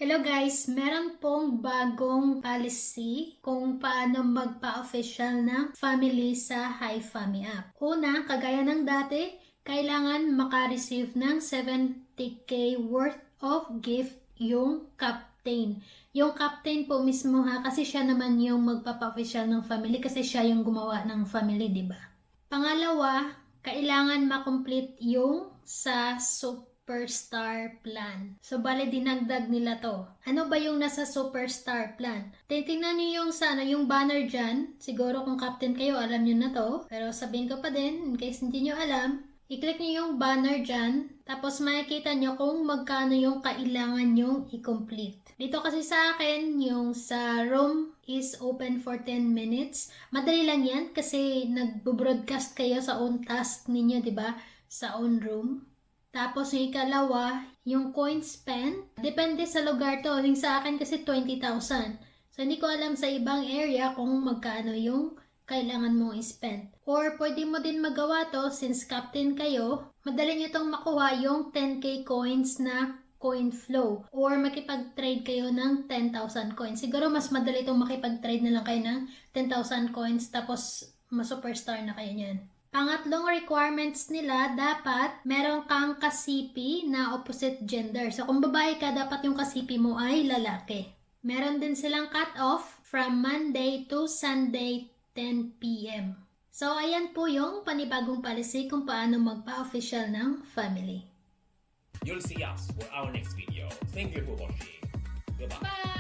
Hello guys, meron pong bagong policy kung paano magpa-official ng family sa HiFami app. Una, kagaya ng dati, kailangan maka-receive ng 70k worth of gift yung captain. Yung captain po mismo ha, kasi siya naman yung magpapa-official ng family kasi siya yung gumawa ng family, di ba? Pangalawa, kailangan ma-complete yung sa Superstar Plan. So, bale dinagdag nila to. Ano ba yung nasa Superstar Plan? Titingnan niyo yung yung banner dyan. Siguro kung captain kayo, alam niyo na to. Pero sabihin ko pa din, in case hindi niyo alam, i-click niyo yung banner dyan. Tapos makikita niyo kung magkano yung kailangan yung i-complete. Dito kasi sa akin, yung sa room is open for 10 minutes. Madali lang yan kasi nagbo-broadcast kayo sa own task ninyo, di ba? Sa own room. Tapos yung ikalawa, yung coin spend. Depende sa lugar to. Yung sa akin kasi 20,000. So hindi ko alam sa ibang area kung magkano yung kailangan mong i-spend. Or pwede mo din magawa to since captain kayo. Madali nyo itong makuha yung 10k coins na coin flow. Or makipag-trade kayo ng 10,000 coins. Siguro mas madali itong makipag-trade na lang kayo ng 10,000 coins tapos ma-superstar na kayo niyan. Pangatlong requirements nila, dapat meron kang kasipi na opposite gender. So kung babae ka, dapat yung kasipi mo ay lalaki. Meron din silang cut-off from Monday to Sunday 10 p.m. So ayan po yung panibagong policy kung paano magpa-official ng family. You'll see us for our next video. Thank you for watching. Goodbye. Bye!